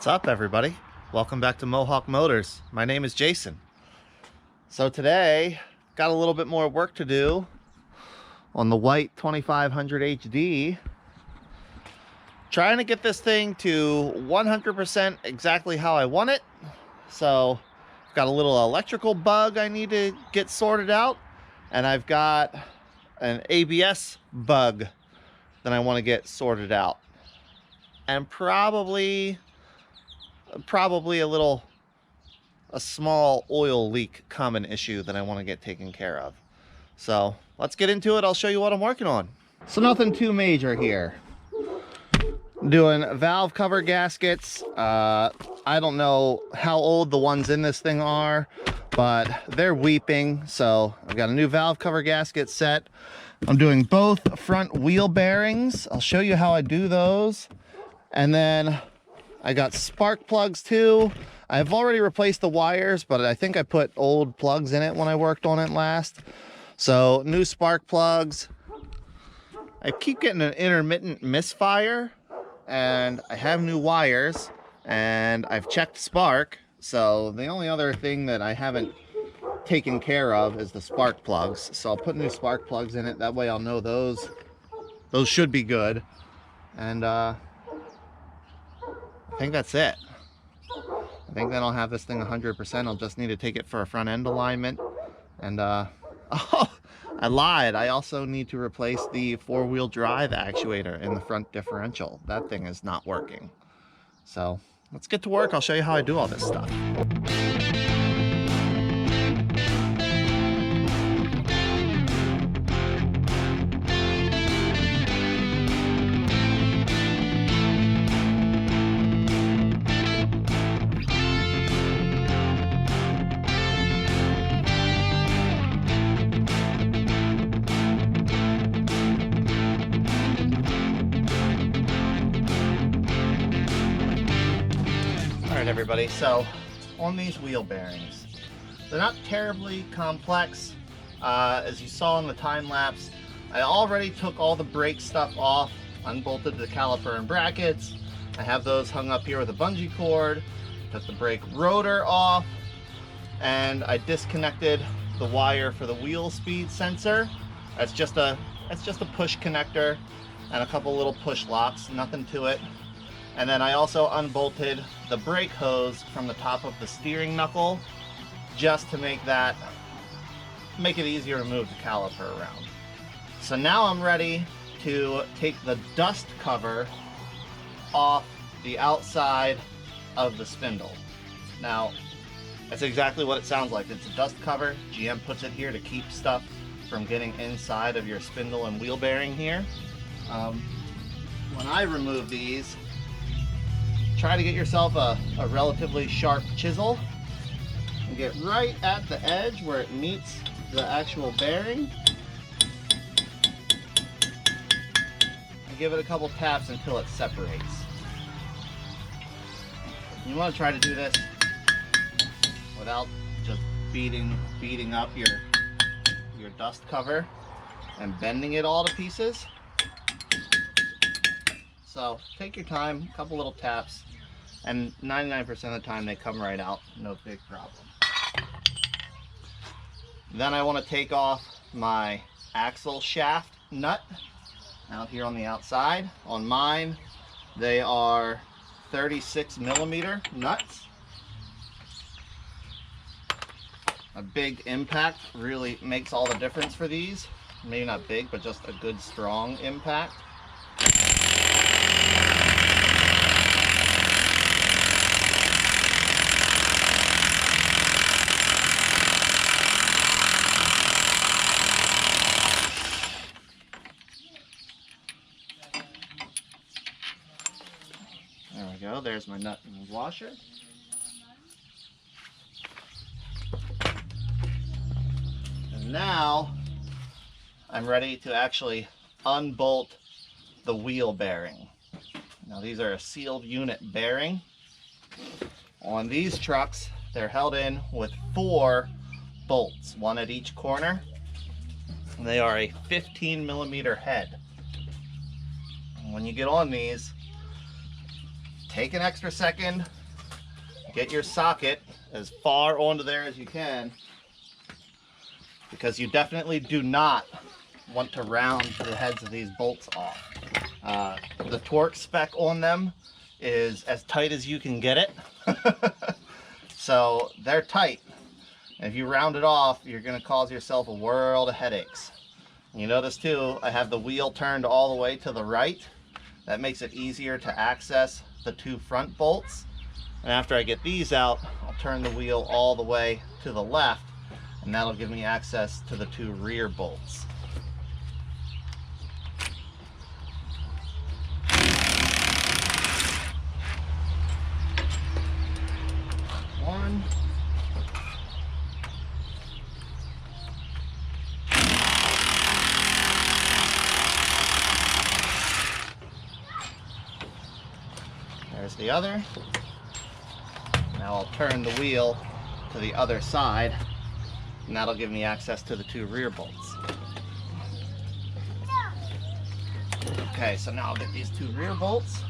What's up, everybody? Welcome back to Mohawk Motors. My name is Jason. So today, got a little bit more work to do on the white 2500 HD. Trying to get this thing to 100% exactly how I want it. So I've got a little electrical bug I need to get sorted out, and I've got an ABS bug that I want to get sorted out, and probably a small oil leak common issue that I want to get taken care of. So let's get into it. I'll show you what I'm working on. So nothing too major here. Doing valve cover gaskets. I don't know how old the ones in this thing are, but they're weeping. So I've got a new valve cover gasket set. I'm doing both front wheel bearings. I'll show you how I do those. And then I got spark plugs too. I've already replaced the wires, but I think I put old plugs in it when I worked on it last. So new spark plugs. I keep getting an intermittent misfire, and I have new wires, and I've checked spark. So the only other thing that I haven't taken care of is the spark plugs. So I'll put new spark plugs in it. That way I'll know those should be good. And I think that's it. I think then I'll have this thing 100%. I'll just need to take it for a front end alignment. And oh, I lied. I also need to replace the four-wheel drive actuator in the front differential. That thing is not working. So let's get to work. I'll show you how I do all this stuff. Alright everybody, so on these wheel bearings, they're not terribly complex. As you saw in the time lapse, I already took all the brake stuff off, unbolted the caliper and brackets. I have those hung up here with a bungee cord, took the brake rotor off, and I disconnected the wire for the wheel speed sensor. That's just a push connector and a couple little push locks, nothing to it. And then I also unbolted the brake hose from the top of the steering knuckle just to make it easier to move the caliper around. So now I'm ready to take the dust cover off the outside of the spindle. Now, that's exactly what it sounds like. It's a dust cover. GM puts it here to keep stuff from getting inside of your spindle and wheel bearing here. When I remove these, try to get yourself a relatively sharp chisel and get right at the edge where it meets the actual bearing, and give it a couple taps until it separates. You want to try to do this without just beating up your dust cover and bending it all to pieces. So take your time, a couple little taps, and 99% of the time they come right out, no big problem. Then I want to take off my axle shaft nut out here on the outside. On mine, they are 36mm nuts. A big impact really makes all the difference for these. Maybe not big, but just a good strong impact. There we go, there's my nut and washer. And now I'm ready to actually unbolt the wheel bearing. Now these are a sealed unit bearing. On these trucks, they're held in with 4 bolts, one at each corner. And they are a 15mm head. And when you get on these, take an extra second, get your socket as far onto there as you can, because you definitely do not want to round the heads of these bolts off. The torque spec on them is as tight as you can get it. So they're tight. And if you round it off, you're going to cause yourself a world of headaches. You notice too, I have the wheel turned all the way to the right. That makes it easier to access the two front bolts. And after I get these out, I'll turn the wheel all the way to the left, and that'll give me access to the two rear bolts. One. There's the other. Now I'll turn the wheel to the other side, and that'll give me access to the two rear bolts. Okay, so now I'll get these two rear bolts.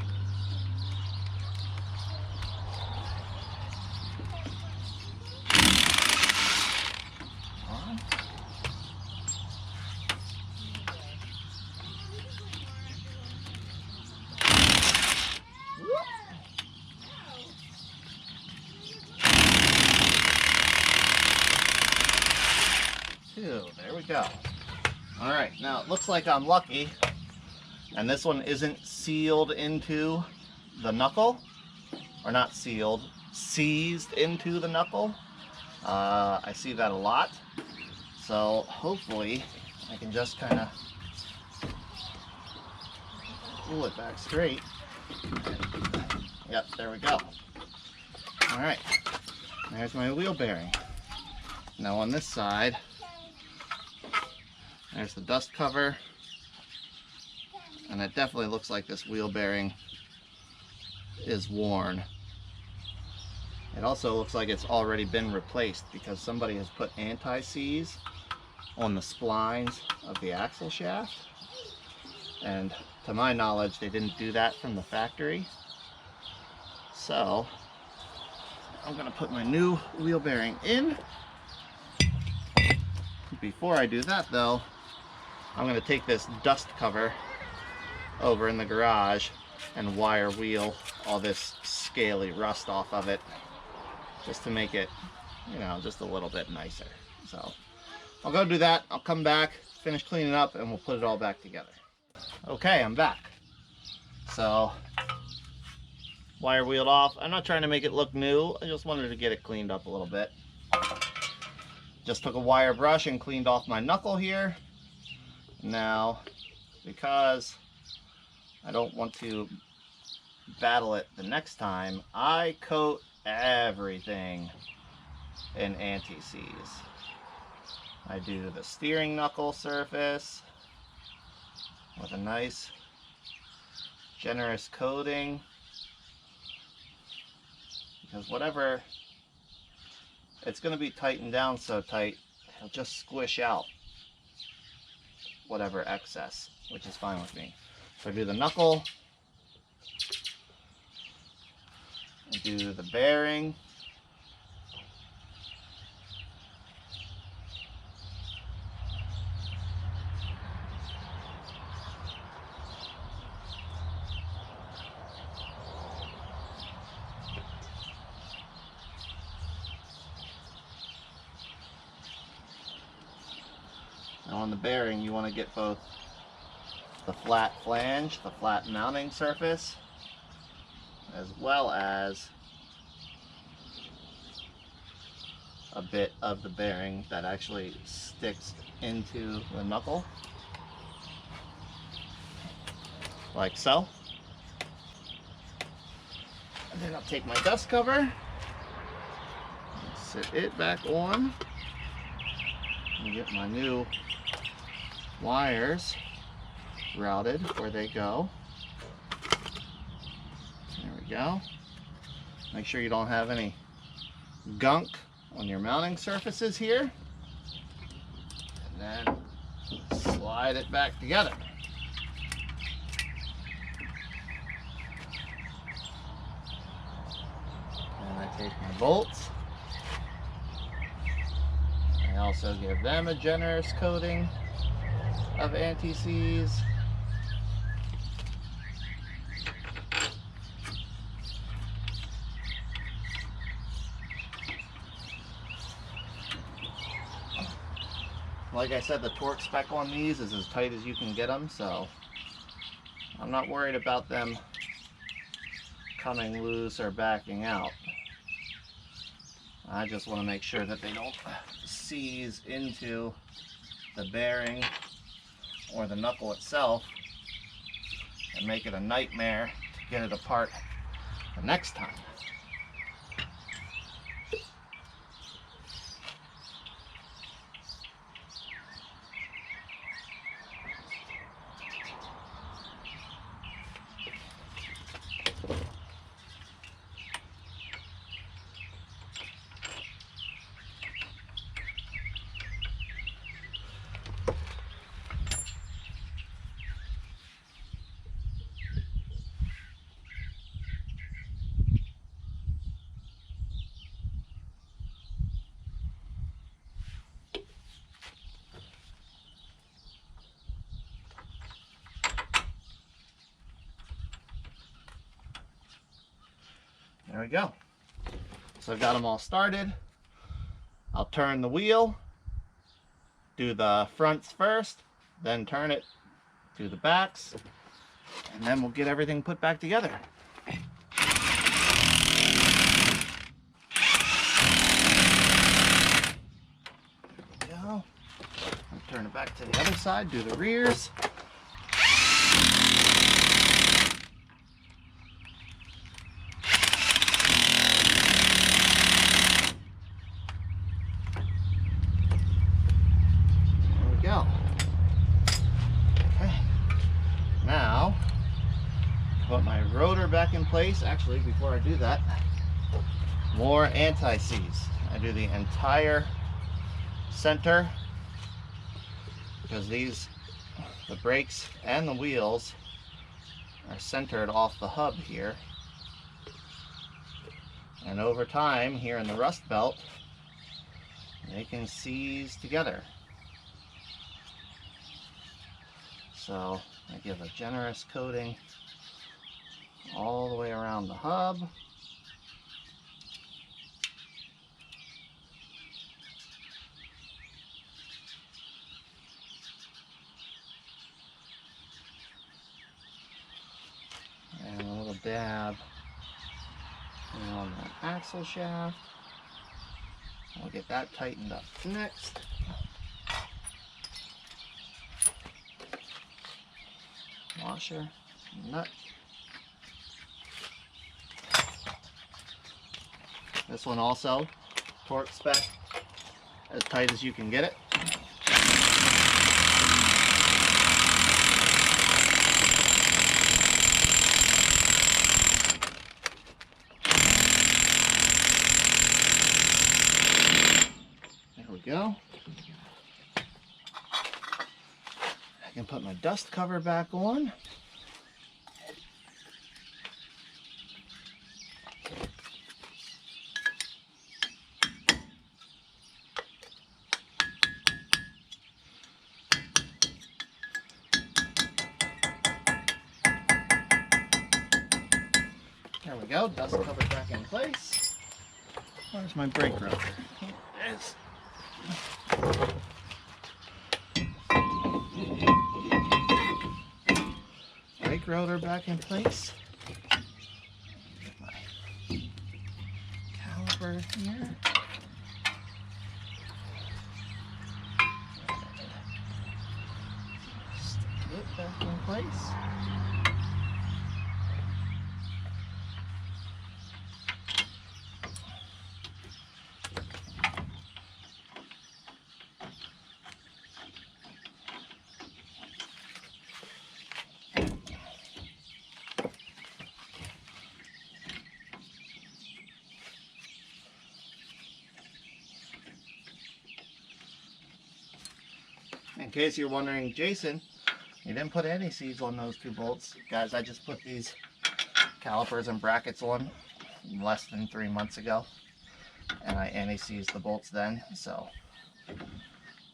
There we go. All right, now it looks like I'm lucky, and this one isn't sealed into the knuckle, or not sealed, seized into the knuckle. I see that a lot, so hopefully I can just kind of pull it back straight. Yep, there we go. All right, there's my wheel bearing. Now on this side, there's the dust cover, and it definitely looks like this wheel bearing is worn. It also looks like it's already been replaced because somebody has put anti-seize on the splines of the axle shaft, and to my knowledge they didn't do that from the factory. So I'm going to put my new wheel bearing in. Before I do that though, I'm going to take this dust cover over in the garage and wire wheel all this scaly rust off of it, just to make it, you know, just a little bit nicer. So I'll go do that. I'll come back, finish cleaning up, and we'll put it all back together. Okay, I'm back. So wire wheeled off. I'm not trying to make it look new. I just wanted to get it cleaned up a little bit. Just took a wire brush and cleaned off my knuckle here. Now, because I don't want to battle it the next time, I coat everything in anti-seize. I do the steering knuckle surface with a nice generous coating, because whatever, it's going to be tightened down so tight it'll just squish out whatever excess, which is fine with me. So I do the knuckle, I do the bearing, now on the bearing you want to get both the flat flange, the flat mounting surface, as well as a bit of the bearing that actually sticks into the knuckle, like so. And then I'll take my dust cover and sit it back on and get my new wires routed where they go. There we go. Make sure you don't have any gunk on your mounting surfaces here, and then slide it back together. Take my bolts. I also give them a generous coating of anti-seize. Like I said, the torque spec on these is as tight as you can get them, so I'm not worried about them coming loose or backing out. I just want to make sure that they don't seize into the bearing or the knuckle itself and make it a nightmare to get it apart the next time. There we go. So I've got them all started. I'll turn the wheel, do the fronts first, then turn it to the backs, and then we'll get everything put back together. There we go. I'll turn it back to the other side, do the rears. Go. Okay. Now, put my rotor back in place. Actually, before I do that, more anti-seize. I do the entire center because the brakes and the wheels are centered off the hub here. And over time, here in the rust belt, they can seize together. So I give a generous coating all the way around the hub. And a little dab on that axle shaft. I'll get that tightened up next. Washer, nut. This one also, torque spec, as tight as you can get it. There we go. I can put my dust cover back on. There we go, dust cover back in place. Where's my brake rotor? Here it is. Brake rotor back in place. Get my caliper here. Stick it back in place. In case you're wondering, Jason, you didn't put any seeds on those two bolts. Guys, I just put these calipers and brackets on less than 3 months ago, and I anti-seized the bolts then, so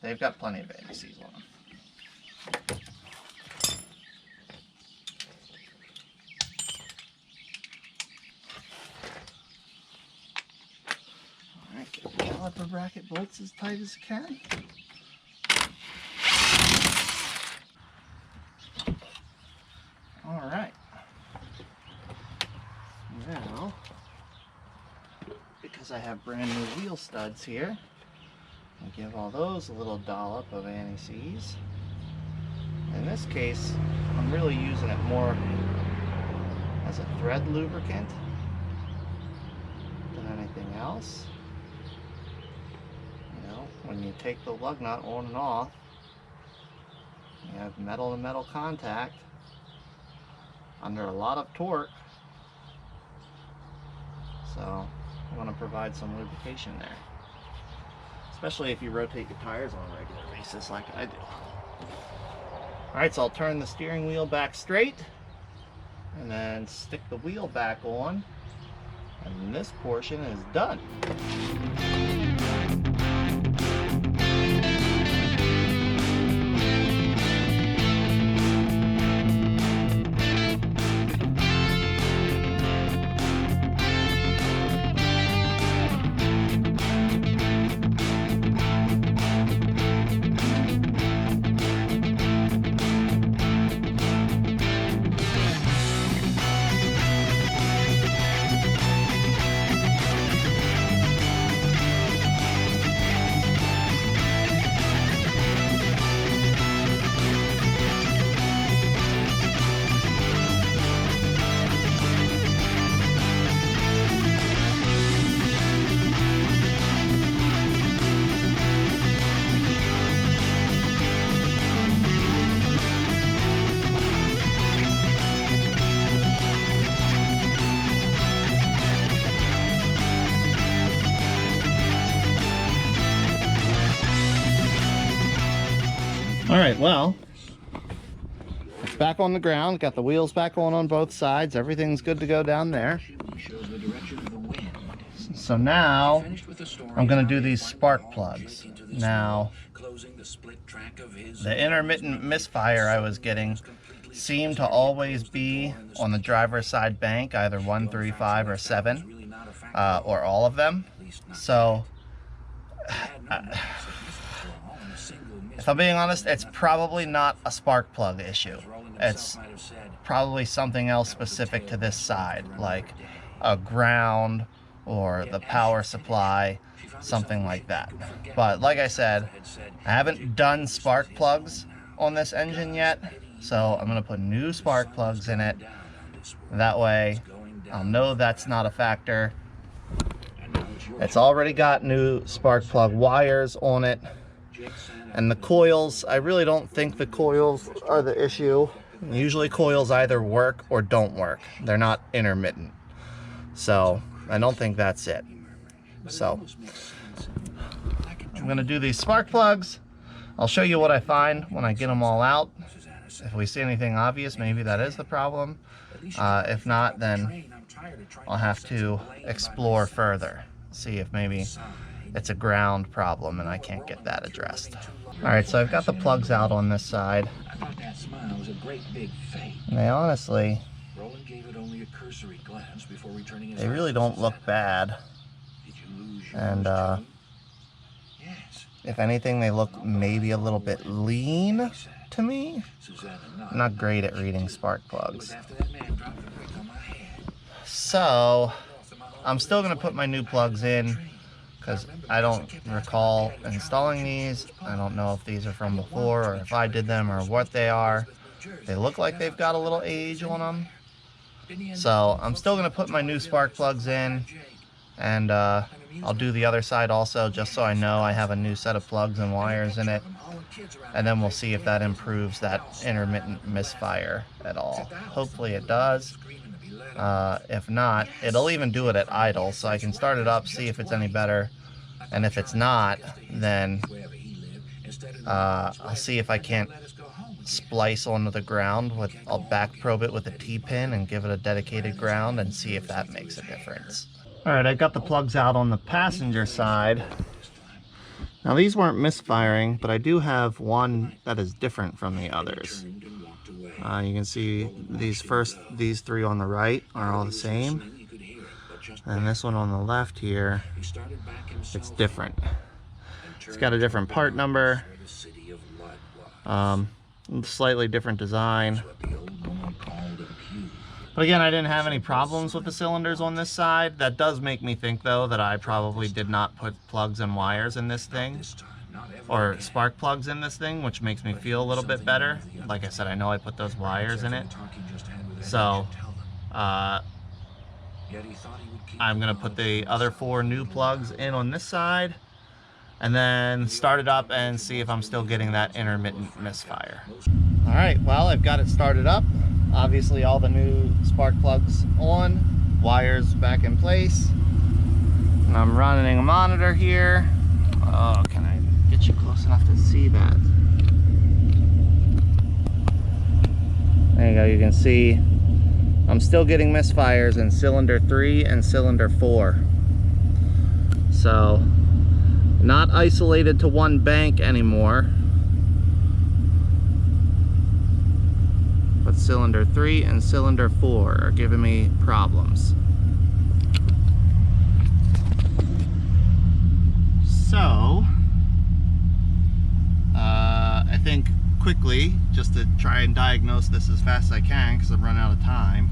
they've got plenty of anti-seize on them. Alright, get the caliper bracket bolts as tight as I can. Alright. Now, because I have brand new wheel studs here, I'll give all those a little dollop of anti-seize. In this case, I'm really using it more as a thread lubricant than anything else. You know, when you take the lug nut on and off, you have metal to metal contact under a lot of torque. So I want to provide some lubrication there, especially if you rotate your tires on a regular basis like I do. Alright, so I'll turn the steering wheel back straight and then stick the wheel back on, and this portion is done. Alright, well, it's back on the ground, got the wheels back on both sides, everything's good to go down there. So now, I'm going to do these spark plugs. Now, the intermittent misfire I was getting seemed to always be on the driver's side bank, either 1, 3, 5, or 7, or all of them. So, if I'm being honest, it's probably not a spark plug issue. It's probably something else specific to this side, like a ground or the power supply, something like that. But like I said, I haven't done spark plugs on this engine yet, so I'm going to put new spark plugs in it. That way, I'll know that's not a factor. It's already got new spark plug wires on it. And the coils, I really don't think the coils are the issue. Usually coils either work or don't work. They're not intermittent. So I don't think that's it. So I'm going to do these spark plugs. I'll show you what I find when I get them all out. If we see anything obvious, maybe that is the problem. If not, then I'll have to explore further. See if maybe it's a ground problem and I can't get that addressed. Alright, so I've got the plugs out on this side. And they honestly, they really don't look bad. And if anything, they look maybe a little bit lean to me. I'm not great at reading spark plugs. So I'm still going to put my new plugs in, because I don't recall installing these. I don't know if these are from before or if I did them or what they are. They look like they've got a little age on them. So I'm still going to put my new spark plugs in, and I'll do the other side also, just so I know I have a new set of plugs and wires in it. And then we'll see if that improves that intermittent misfire at all. Hopefully it does. If not, it'll even do it at idle, so I can start it up, see if it's any better. And if it's not, then I'll see if I can't splice onto the ground. I'll back probe it with a T-pin and give it a dedicated ground and see if that makes a difference. All right, I got the plugs out on the passenger side. Now these weren't misfiring, but I do have one that is different from the others. You can see these three on the right are all the same. And this one on the left here, it's different. It's got a different part number, slightly different design. But again, I didn't have any problems with the cylinders on this side. That does make me think though that I probably did not put plugs and wires in this thing, or spark plugs in this thing, which makes me feel a little bit better. Like I said, I know I put those wires in it. So, I'm gonna put the other 4 new plugs in on this side and then start it up and see if I'm still getting that intermittent misfire. All right, well, I've got it started up. Obviously all the new spark plugs on, wires back in place. And I'm running a monitor here. Oh, can I get you close enough to see that? There you go, you can see I'm still getting misfires in cylinder 3 and cylinder 4. So, not isolated to one bank anymore. But cylinder 3 and cylinder 4 are giving me problems. So, I think quickly, just to try and diagnose this as fast as I can because I've run out of time,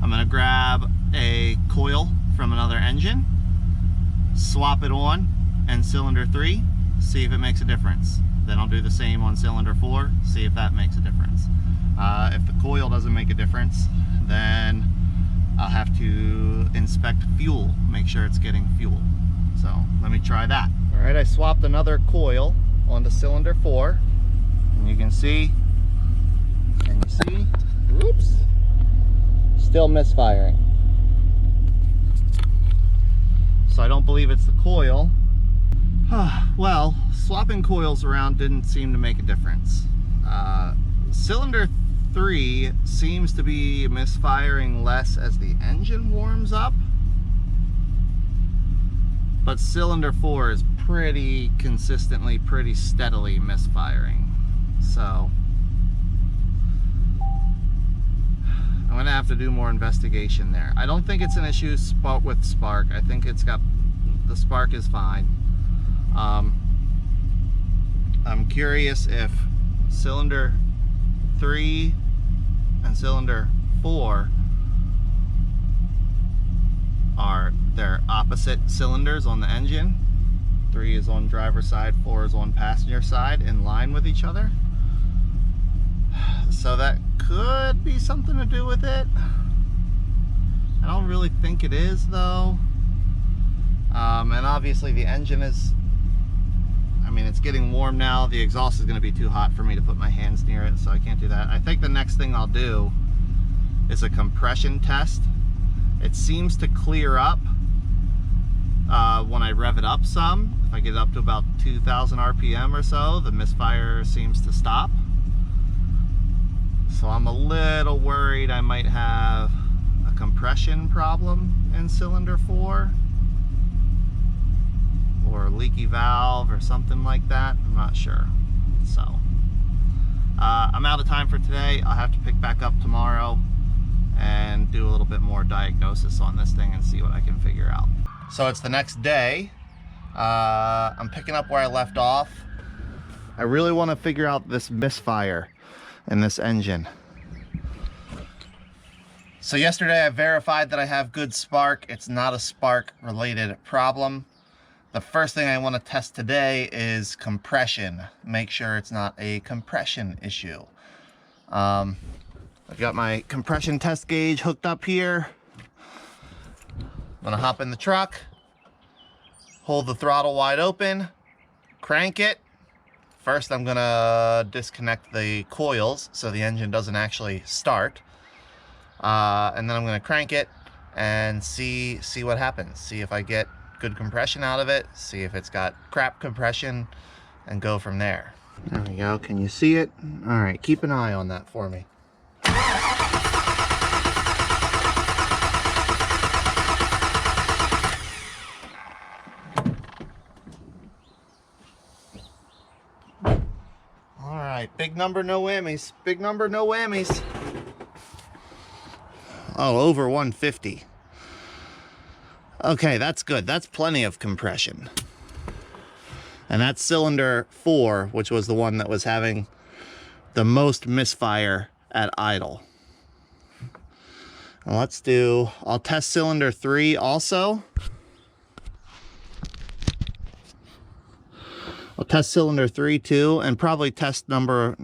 I'm going to grab a coil from another engine, swap it on in cylinder 3, see if it makes a difference. Then I'll do the same on cylinder 4, see if that makes a difference. If the coil doesn't make a difference, then I'll have to inspect fuel, make sure it's getting fuel. So let me try that. All right, I swapped another coil onto cylinder 4, and you can see, oops, still misfiring. So I don't believe it's the coil. Well, swapping coils around didn't seem to make a difference. Cylinder 3 seems to be misfiring less as the engine warms up, but cylinder 4 is pretty consistently, pretty steadily misfiring. So I'm gonna have to do more investigation there. I don't think it's an issue with spark. I think it's got, the spark is fine. I'm curious if cylinder 3 and cylinder 4 are their opposite cylinders on the engine. 3 is on driver's side, 4 is on passenger side, in line with each other. So that could be something to do with it. I don't really think it is though. And obviously the engine is, I mean, it's getting warm now. The exhaust is going to be too hot for me to put my hands near it, so I can't do that. I think the next thing I'll do is a compression test. It seems to clear up when I rev it up some. If I get it up to about 2,000 RPM or so, the misfire seems to stop. So I'm a little worried I might have a compression problem in cylinder 4, or a leaky valve or something like that. I'm not sure. So I'm out of time for today. I'll have to pick back up tomorrow and do a little bit more diagnosis on this thing and see what I can figure out. So it's the next day. I'm picking up where I left off. I really want to figure out this misfire in this engine. So yesterday I verified that I have good spark. It's not a spark related problem. The first thing I want to test today is compression. Make sure it's not a compression issue. I've got my compression test gauge hooked up here. I'm gonna hop in the truck, hold the throttle wide open, crank it. First I'm gonna disconnect the coils so the engine doesn't actually start. And then I'm gonna crank it and see what happens. See if I get good compression out of it, see if it's got crap compression, and go from there. There we go. Can you see it? All right, keep an eye on that for me. All right, big number, no whammies. Big number, no whammies. Oh, over 150. Okay, that's good. That's plenty of compression. And that's cylinder 4, which was the one that was having the most misfire at idle. Now I'll test cylinder 3 also. I'll test cylinder 3 too, and probably test number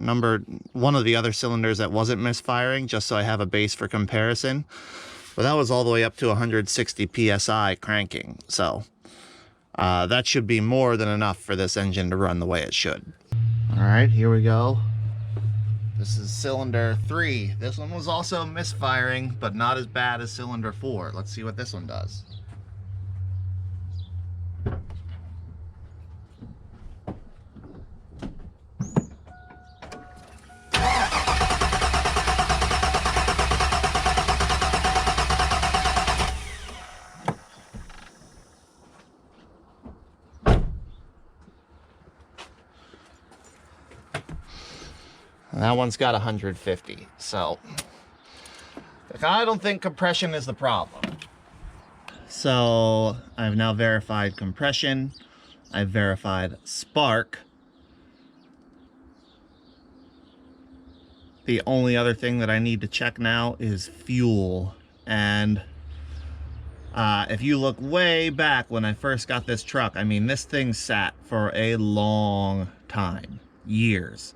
one of the other cylinders that wasn't misfiring, just so I have a base for comparison. But that was all the way up to 160 psi cranking, so that should be more than enough for this engine to run the way it should. All right, here we go. This is cylinder 3. This one was also misfiring, but not as bad as cylinder 4. Let's see what this one does. And that one's got 150, so I don't think compression is the problem. So I've now verified compression, I've verified spark. The only other thing that I need to check now is fuel. And if you look way back when I first got this truck, I mean, this thing sat for a long time, years.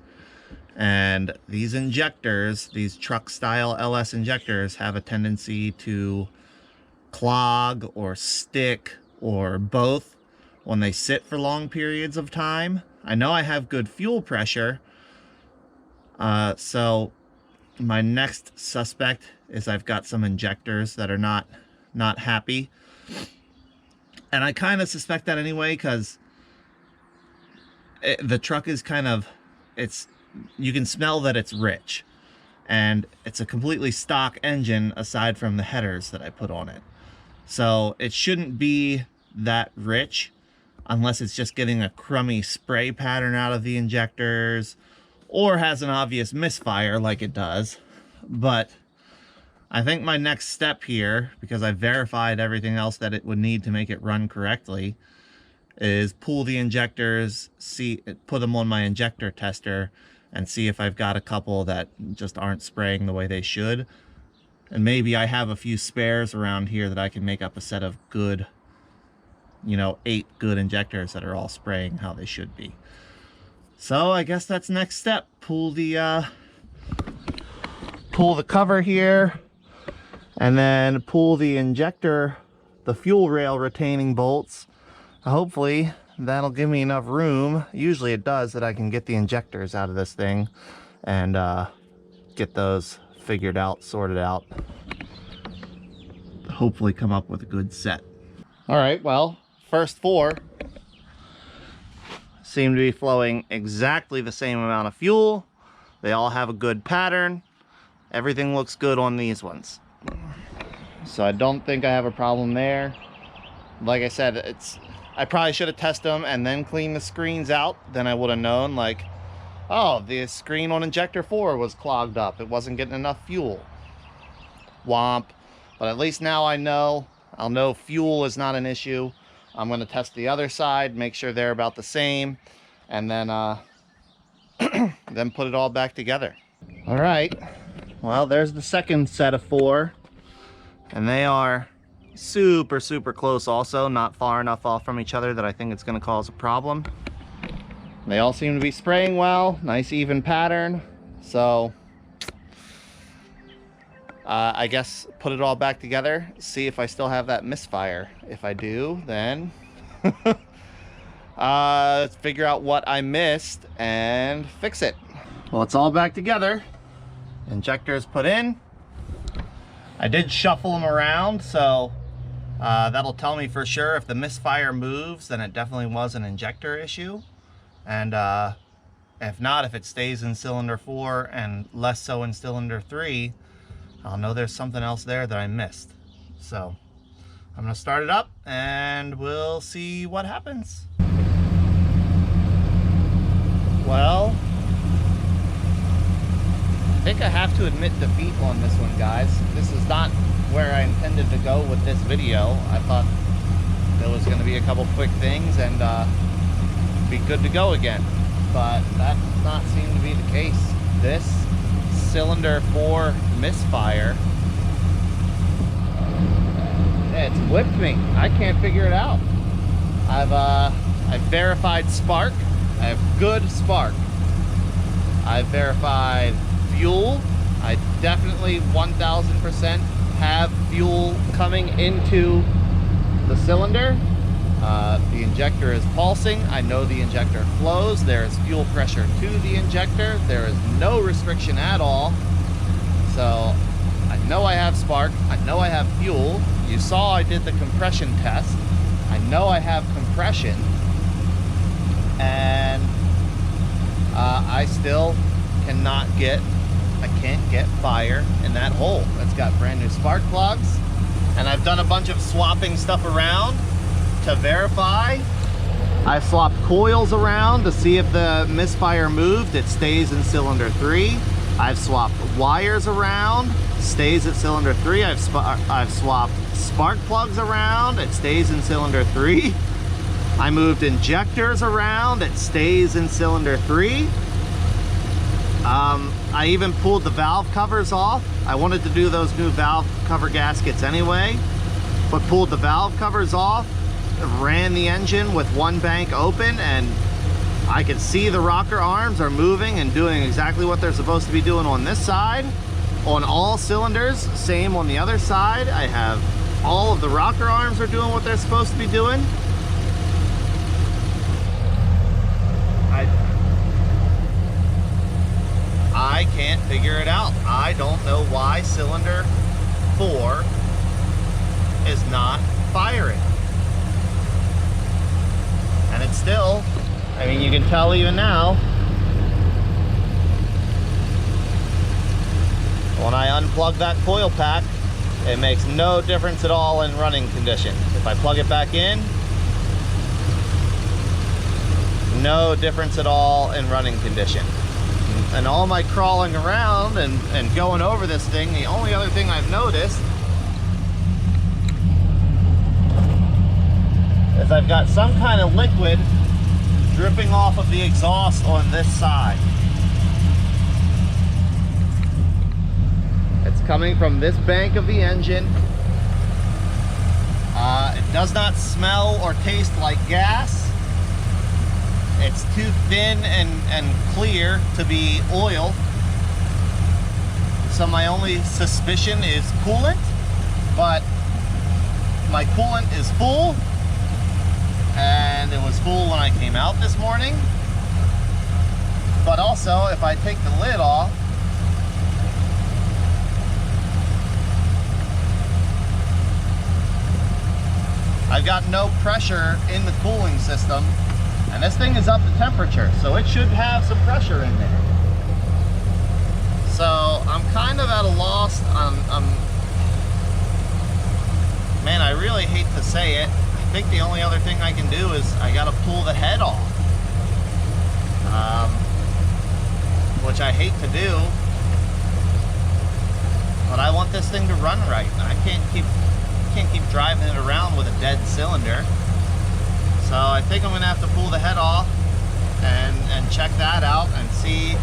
And these injectors, these truck style LS injectors, have a tendency to clog or stick or both when they sit for long periods of time. I know I have good fuel pressure, so my next suspect is I've got some injectors that are not happy. And I kind of suspect that anyway, because the truck is kind of, you can smell that it's rich, and it's a completely stock engine aside from the headers that I put on it. So it shouldn't be that rich unless it's just getting a crummy spray pattern out of the injectors or has an obvious misfire like it does. But I think my next step here, because I verified everything else that it would need to make it run correctly, is pull the injectors, put them on my injector tester, and see if I've got a couple that just aren't spraying the way they should. And maybe I have a few spares around here that I can make up a set of good, 8 good injectors that are all spraying how they should be. So I guess that's next step. Pull the cover here, and then pull the injector, the fuel rail retaining bolts. Hopefully that'll give me enough room. Usually it does, that I can get the injectors out of this thing and get those figured out, sorted out. Hopefully come up with a good set. All right, well, first 4 seem to be flowing exactly the same amount of fuel. They all have a good pattern. Everything looks good on these ones. So I don't think I have a problem there. Like I said, I probably should have tested them and then cleaned the screens out. Then I would have known, like, oh, the screen on injector 4 was clogged up. It wasn't getting enough fuel. Womp. But at least now I know. I'll know fuel is not an issue. I'm going to test the other side, make sure they're about the same, and then then put it all back together. All right. Well, there's the second set of 4, and they are super close also, not far enough off from each other that I think it's going to cause a problem. They all seem to be spraying well, nice even pattern. So I guess put it all back together, see if I still have that misfire. If I do, then let's figure out what I missed and fix it. Well, it's all back together. Injectors put in. I did shuffle them around, so that'll tell me for sure if the misfire moves, then it definitely was an injector issue. And If not, if it stays in cylinder 4 and less so in cylinder 3, I'll know there's something else there that I missed. So I'm gonna start it up and we'll see what happens. Well, I think I have to admit defeat on this one, guys. This is not where I intended to go with this video. I thought there was gonna be a couple quick things and be good to go again. But that does not seem to be the case. This cylinder 4 misfire, it's whipped me. I can't figure it out. I've verified spark. I have good spark. I've verified fuel. I definitely 1000% have fuel coming into the cylinder. The injector is pulsing. I know the injector flows. There is fuel pressure to the injector. There is no restriction at all. So I know I have spark. I know I have fuel. You saw I did the compression test. I know I have compression. And I still cannot get, I can't get fire in that hole. It's got brand new spark plugs. And I've done a bunch of swapping stuff around to verify. I swapped coils around to see if the misfire moved. It stays in cylinder 3. I've swapped wires around, stays at cylinder 3. I've swapped spark plugs around, it stays in cylinder 3. I moved injectors around, it stays in cylinder 3. I even pulled the valve covers off. I wanted to do those new valve cover gaskets anyway, but pulled the valve covers off, ran the engine with one bank open, and I can see the rocker arms are moving and doing exactly what they're supposed to be doing on this side. On all cylinders, same on the other side. I have all of the rocker arms are doing what they're supposed to be doing. I can't figure it out. I don't know why cylinder 4 is not firing. And it's still, I mean, you can tell even now, when I unplug that coil pack, it makes no difference at all in running condition. If I plug it back in, no difference at all in running condition. And all my crawling around and going over this thing, the only other thing I've noticed is I've got some kind of liquid dripping off of the exhaust on this side. It's coming from this bank of the engine. It does not smell or taste like gas. It's too thin and clear to be oil. So my only suspicion is coolant, but my coolant is full, and it was full when I came out this morning. But also, if I take the lid off, I've got no pressure in the cooling system, and this thing is up to temperature, so it should have some pressure in there. So I'm kind of at a loss. Man, I really hate to say it. I think the only other thing I can do is I gotta pull the head off, which I hate to do, but I want this thing to run right. I can't keep driving it around with a dead cylinder. So I think I'm gonna have to pull the head off and check that out and see,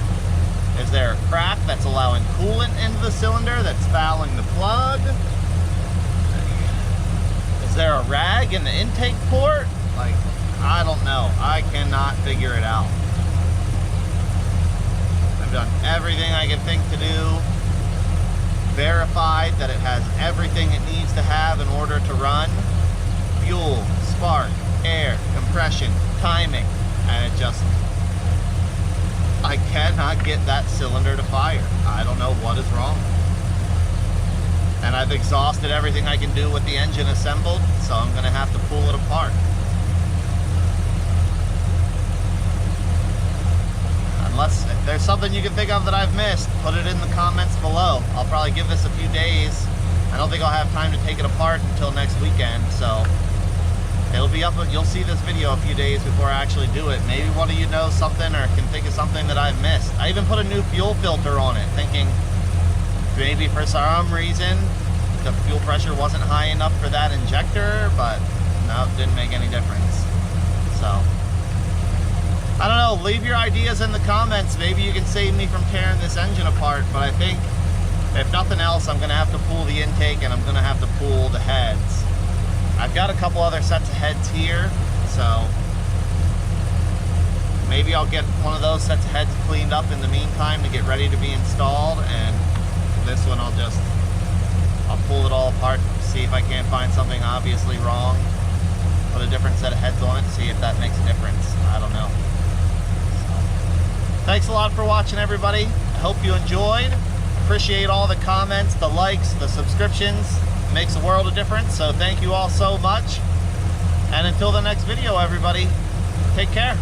is there a crack that's allowing coolant into the cylinder that's fouling the plug? Is there a rag in the intake port? Like, I don't know. I cannot figure it out. I've done everything I can think to do, verified that it has everything it needs to have in order to run. Fuel, spark, air, compression, timing, and it just, I cannot get that cylinder to fire. I don't know what is wrong. And I've exhausted everything I can do with the engine assembled, so I'm gonna have to pull it apart. Unless there's something you can think of that I've missed, put it in the comments below. I'll probably give this a few days. I don't think I'll have time to take it apart until next weekend, so it'll be up. You'll see this video a few days before I actually do it. Maybe one of you knows something or can think of something that I've missed. I even put a new fuel filter on it, thinking maybe for some reason the fuel pressure wasn't high enough for that injector, but no, it didn't make any difference. So I don't know, leave your ideas in the comments. Maybe you can save me from tearing this engine apart, but I think if nothing else, I'm gonna have to pull the intake and I'm gonna have to pull the heads. I've got a couple other sets of heads here, so maybe I'll get one of those sets of heads cleaned up in the meantime to get ready to be installed, and this one I'll pull it all apart, see if I can't find something obviously wrong, put a different set of heads on it, see if that makes a difference. I don't know. So, thanks a lot for watching, everybody. I hope you enjoyed. Appreciate all the comments, the likes, the subscriptions. It makes a world of difference, so thank you all so much. And until the next video, everybody, take care.